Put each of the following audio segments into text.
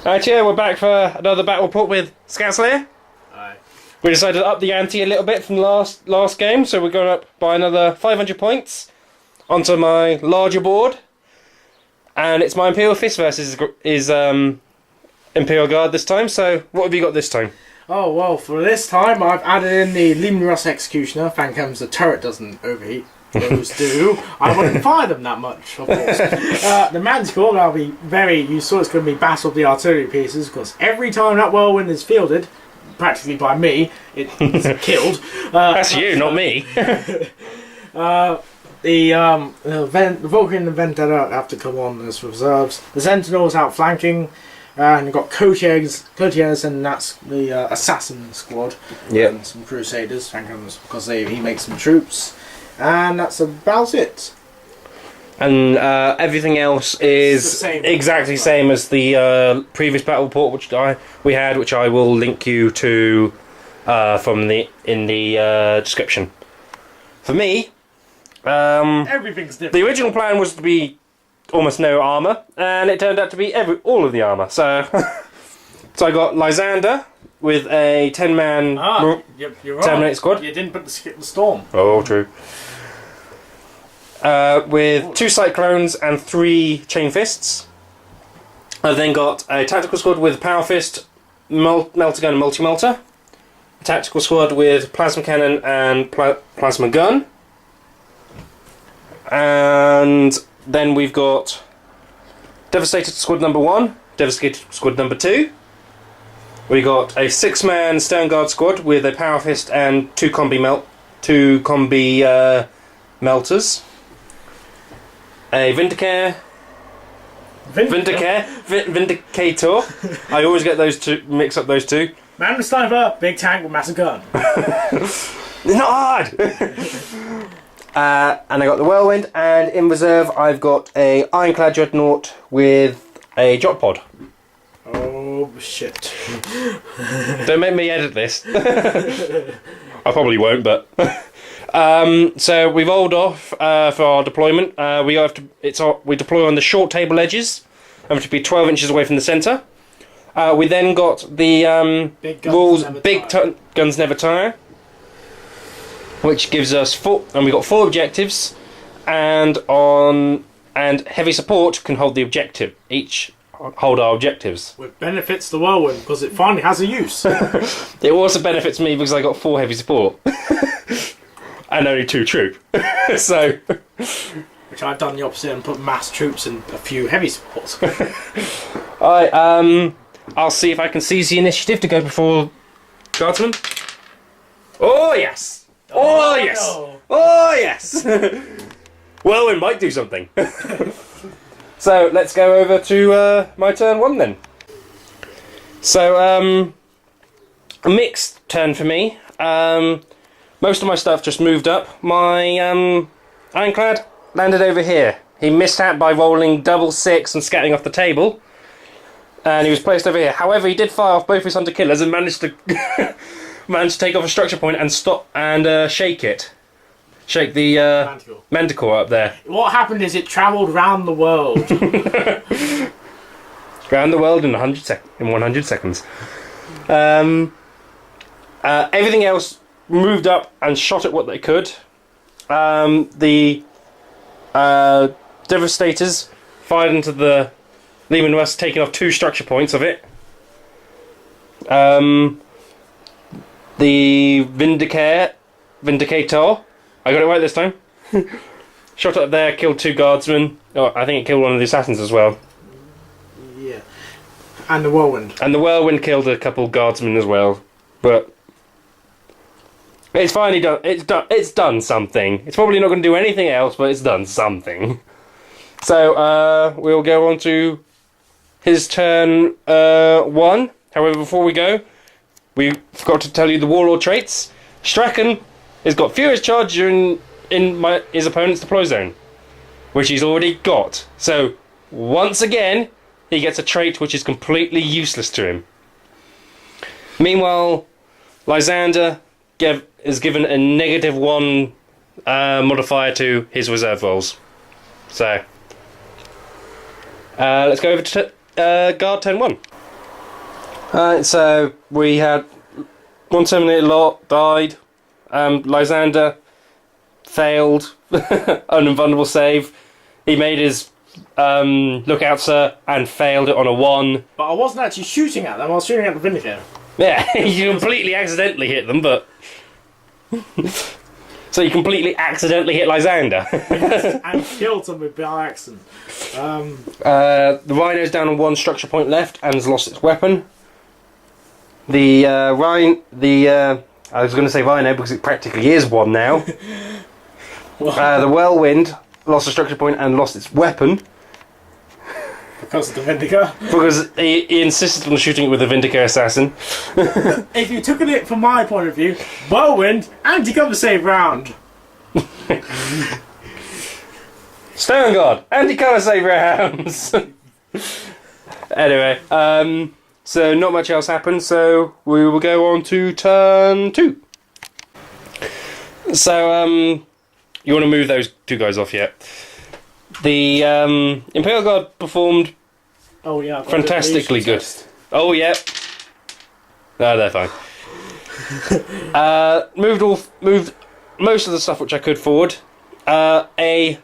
Alright, yeah, we're back for another battle report with Scoutslayer. Aye. We decided to up the ante a little bit from the last game, so we're going up by another 500 points onto my larger board. And it's my Imperial Fist versus his Imperial Guard this time, so what have you got this time? Oh, well, for this time I've added in the Luminous Executioner. Thank heavens the turret doesn't overheat. Those do. I wouldn't fire them that much, of course. The Manticore, I'll be very useful. It's going to be battle of the artillery pieces, because every time that whirlwind is fielded, practically by me, it's killed. That's you, not me. The Vulcan and the Vendetta have to come on as reserves. The Sentinel's outflanking. And you've got Courtiers, and that's the Assassin Squad. Yeah. And some Crusaders, thank goodness, because he makes some troops. And that's about it. And everything else is exactly same as the previous battle report which I will link you to in the description. For me, Everything's different. the original plan was to be almost no armour, and it turned out to be all of the armour. So, so I got Lysander with a 10-man You're right. Terminate squad. You didn't put the Storm. Oh, true. With 2 Cyclones and 3 Chain Fists. I've then got a tactical squad with Power Fist, Melter Gun and Multi-Melter. A tactical squad with Plasma Cannon and Plasma Gun. And then we've got Devastator Squad number 1, Devastator Squad number 2. We got a 6-man Stern Guard squad with a Power Fist and 2 combi melters. A Vindicator. I always get those two, mix up those two. Man with Sniper, big tank with massive gun. It's not hard! And I got the Whirlwind, and in reserve I've got a Ironclad Dreadnought with a Drop Pod. Oh shit. Don't make me edit this. I probably won't, but... so we've rolled off for our deployment. We deploy on the short table edges, and to be 12 inches away from the centre. We then got the rules: guns never tire, which gives us 4, and we got 4 objectives, and heavy support can hold the objective. Each hold our objectives. Which benefits the Whirlwind because it finally has a use. It also benefits me because I got 4 heavy support. And only 2 troop. So, which I've done the opposite and put mass troops and a few heavy supports. Alright, I'll see if I can seize the initiative to go before Guardsman. Oh yes! Oh yes! No. Oh yes! Well, it might do something. So let's go over to my turn 1 then. So a mixed turn for me. Most of my stuff just moved up. My Ironclad landed over here. He missed out by rolling double 6 and scattering off the table. And he was placed over here. However, he did fire off both his hunter killers and managed to take off a structure point and stop and shake it. Shake the Manticore up there. What happened is it travelled round the world. Round the world in 100 seconds. Everything else moved up and shot at what they could. The Devastators fired into the Lehman West, taking off 2 structure points of it. The Vindicator, I got it right this time. Shot up there, killed 2 guardsmen. Oh, I think it killed one of the assassins as well. Yeah. And the Whirlwind. And the Whirlwind killed a couple guardsmen as well. But it's finally done. It's done something. It's probably not going to do anything else, but it's done something. So we'll go on to his turn 1. However, before we go, we forgot to tell you the Warlord traits. Strachan has got Furious Charge in his opponent's deploy zone, which he's already got. So once again, he gets a trait which is completely useless to him. Meanwhile, Lysander is given a -1 modifier to his reserve rolls. So let's go over to guard turn 1. So we had one Terminator lot died. Lysander failed. Uninvulnerable save. He made his lookout, sir, and failed it on a 1. But I wasn't actually shooting at them, I was shooting at the Vindicator. Yeah, you completely accidentally hit them, but... So you completely accidentally hit Lysander. Yes, and killed them with by accident. The Rhino's down on 1 structure point left and has lost its weapon. The I was going to say Rhino because it practically is 1 now. The Whirlwind lost a structure point and lost its weapon. Because of the Vindicator. Because he insisted on shooting it with a Vindicator assassin. If you took it from my point of view, Whirlwind, anti-cover save round. Stone Guard, anti-cover save rounds. Anyway, so not much else happened, so we will go on to turn 2. So, you want to move those 2 guys off yet? The Imperial Guard performed fantastically good. Oh yeah. No, they're fine. Moved most of the stuff which I could forward. A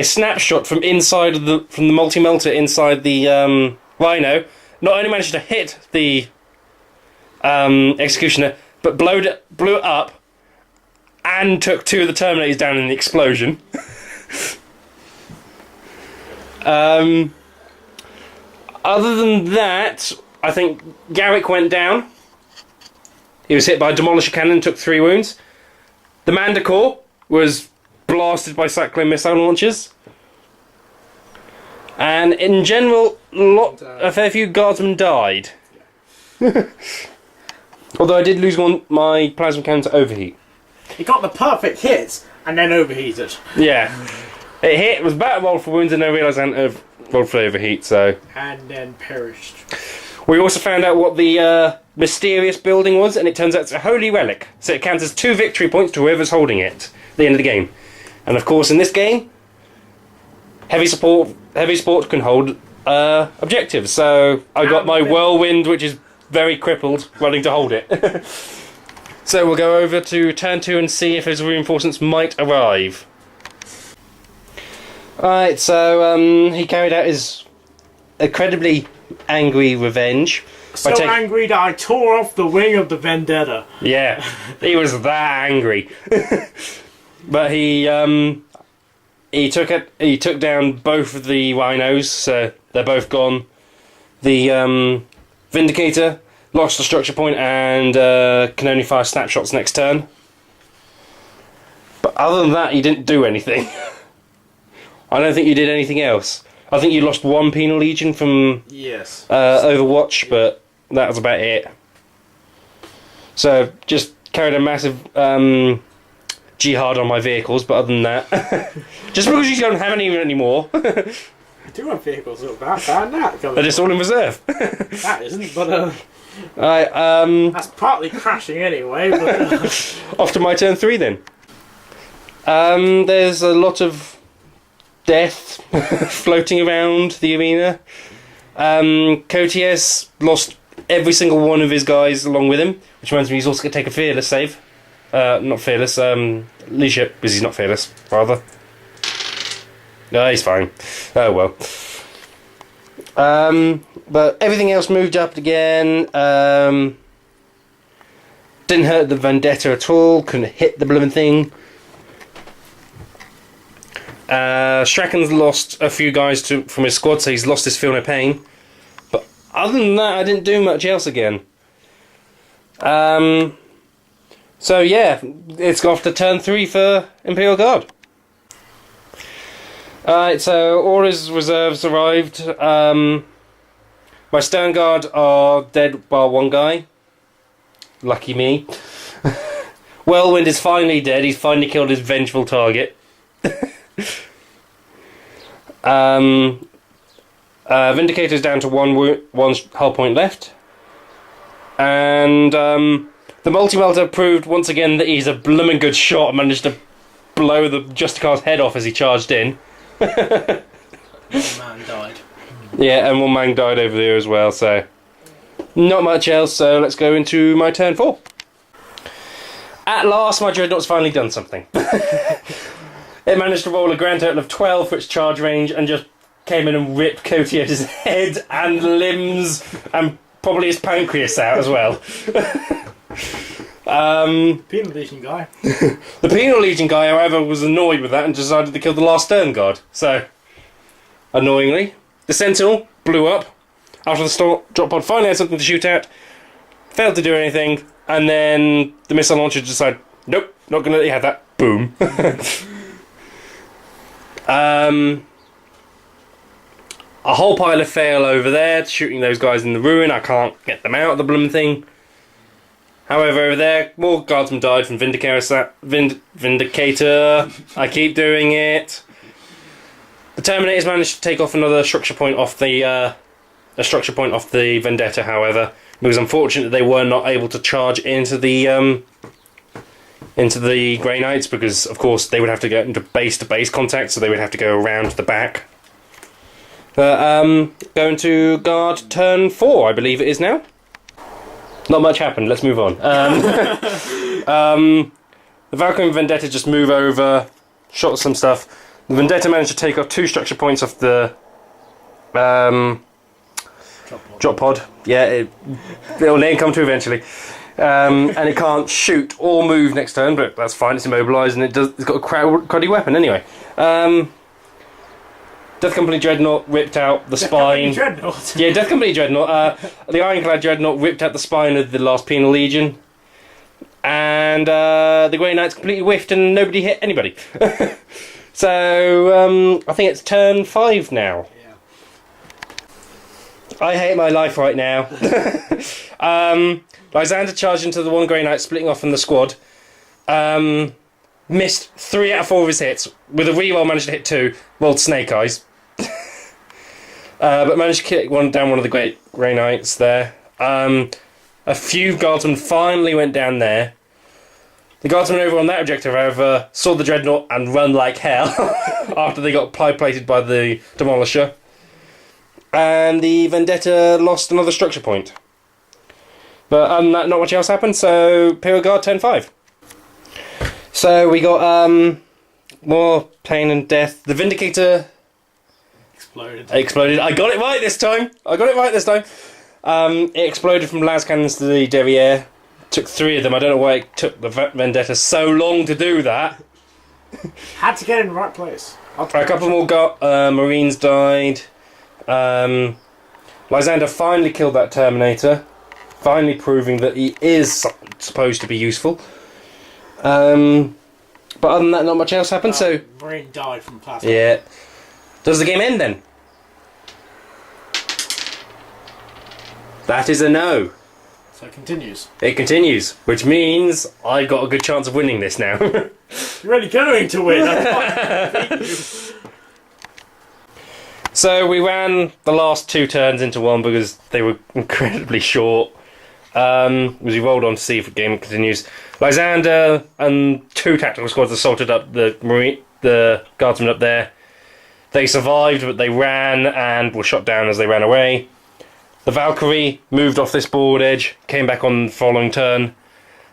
snapshot from the multi-melter inside the Rhino not only managed to hit the Executioner, but blew it up and took 2 of the Terminators down in the explosion. Other than that, I think Garrick went down. He was hit by a Demolisher Cannon and took 3 wounds. The Manticore was blasted by Cyclone missile launchers. And in general, a fair few guardsmen died. Although I did lose my plasma cannon to overheat. He got the perfect hit and then overheated. Yeah. It was about to roll for wounds and then realised I hadn't rolled for overheat, so... And then perished. We also found out what the mysterious building was, and it turns out it's a holy relic. So it counts as 2 victory points to whoever's holding it at the end of the game. And of course, in this game, heavy support can hold objectives. So I got my Whirlwind, which is very crippled, running to hold it. So we'll go over to turn 2 and see if his reinforcements might arrive. Alright, so he carried out his incredibly angry revenge. So angry that I tore off the wing of the Vendetta. Yeah, he was that angry. But he took down both of the Rhinos, so they're both gone. The Vindicator lost the structure point and can only fire snapshots next turn. But other than that, he didn't do anything. I don't think you did anything else. I think you lost 1 Penal Legion from Overwatch, but that was about it. So, just carried a massive jihad on my vehicles, but other than that... just because you don't have any anymore... I do have vehicles that are bad that. They're just all in reserve. That isn't, but... Alright, that's partly crashing anyway, but... Off to my turn 3 then. There's a lot of death floating around the arena. Cotiers lost every single one of his guys along with him, which reminds me he's also going to take a fearless save. Not fearless, leadership, because he's not fearless, rather. No, he's fine. Oh well. But everything else moved up again. Didn't hurt the Vendetta at all, couldn't hit the blooming thing. Strachan's lost a few guys from his squad, so he's lost his Feel No Pain. But other than that, I didn't do much else again. So yeah, it's off to turn 3 for Imperial Guard. Alright, so all his reserves arrived. My Stone Guard are dead bar 1 guy. Lucky me. Whirlwind is finally dead, he's finally killed his vengeful target. Vindicator's down to 1 hull point left. And the multi-melter proved once again that he's a bloomin' good shot and managed to blow the Justicar's head off as he charged in. 1 man died. Yeah, and 1 man died over there as well, so... Not much else, so let's go into my turn 4. At last, my Dreadnought's finally done something. It managed to roll a grand total of 12 for its charge range and just came in and ripped Cotio's head and limbs and probably his pancreas out as well. Penal Legion guy. The Penal Legion guy, however, was annoyed with that and decided to kill the last Stern Guard. So, annoyingly, the Sentinel blew up after the drop pod finally had something to shoot at, failed to do anything, and then the missile launcher decided, nope, not going to let you have that. Boom. A whole pile of fail over there, shooting those guys in the ruin. I can't get them out of the bloom thing. However, over there, more guardsmen died from Vindicator. I keep doing it. The Terminators managed to take off another structure point off the Vendetta. However, it was unfortunate that they were not able to charge into the Grey Knights because, of course, they would have to get into base-to-base contact, so they would have to go around the back. But going to guard turn 4, I believe it is now. Not much happened. Let's move on. The Valkyrie and Vendetta just move over, shot some stuff. The Vendetta managed to take off 2 structure points off the drop pod. Yeah, it'll name come to eventually. And it can't shoot or move next turn, but that's fine. It's immobilised and it's got a cruddy weapon anyway. Death Company Dreadnought ripped out the spine. Yeah, Death Company Dreadnought. The Ironclad Dreadnought ripped out the spine of the last Penal Legion. And the Grey Knights completely whiffed and nobody hit anybody. So, I think it's turn 5 now. Yeah. I hate my life right now. Lysander charged into the one Grey Knight, splitting off from the squad. Missed 3 out of 4 of his hits. With a reroll, managed to hit 2. Rolled Snake Eyes. But managed to kick down one of the Grey Knights there. A few guardsmen finally went down there. The guardsmen over on that objective, however, saw the Dreadnought and run like hell after they got ply-plated by the Demolisher. And the Vendetta lost another structure point. But other than that, not much else happened, so Imperial Guard turn 5. So we got more pain and death. The Vindicator exploded. I got it right this time. It exploded from las cannons to the derriere. Took 3 of them. I don't know why it took the Vendetta so long to do that. Had to get in the right place. A couple more Marines died. Lysander finally killed that Terminator. Finally proving that he is supposed to be useful. But other than that, not much else happened. So Marine died from plasma. Yeah. Does the game end then? That is a no. So it continues. It continues, which means I got a good chance of winning this now. You're really going to win. So we ran the last 2 turns into one because they were incredibly short. As we rolled on to see if the game continues. Lysander and 2 tactical squads assaulted up the guardsmen up there. They survived, but they ran and were shot down as they ran away. The Valkyrie moved off this board edge, came back on the following turn,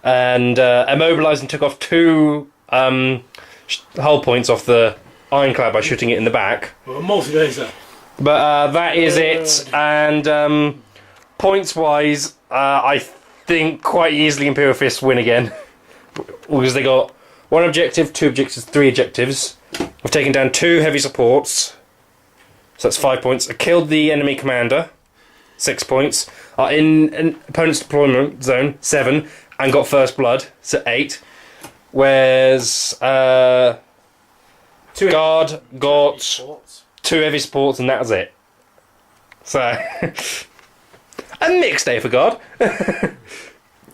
and immobilised and took off 2 hull points off the Ironclad by shooting it in the back. Well, multi-laser. But that is it, and points-wise, I think quite easily Imperial Fists win again. Because they got 1 objective, 2 objectives, 3 objectives. I've taken down 2 heavy supports, so that's 5 points. I killed the enemy commander, 6 points. In an opponent's deployment zone, 7, and got first blood, so 8. Whereas Guard got 2 heavy supports, and that was it. So a mixed day for Guard.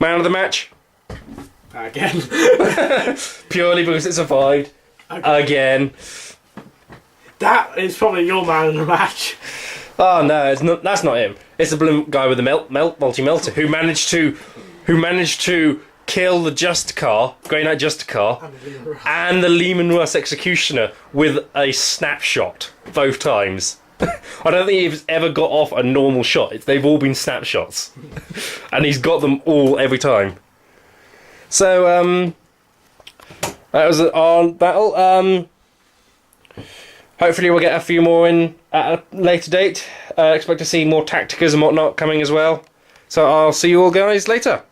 Man of the match. Again. Purely because it survived. Again. That is probably your man in the match. Oh no, it's not. That's not him. It's the guy with the multi-melter who managed to kill the Justicar, Grey Knight Justicar, and the Lehman Russ Executioner with a snapshot both times. I don't think he's ever got off a normal shot. They've all been snapshots. And he's got them all every time. So, that was our battle. Hopefully we'll get a few more in at a later date. Expect to see more Tacticas and whatnot coming as well. So I'll see you all guys later.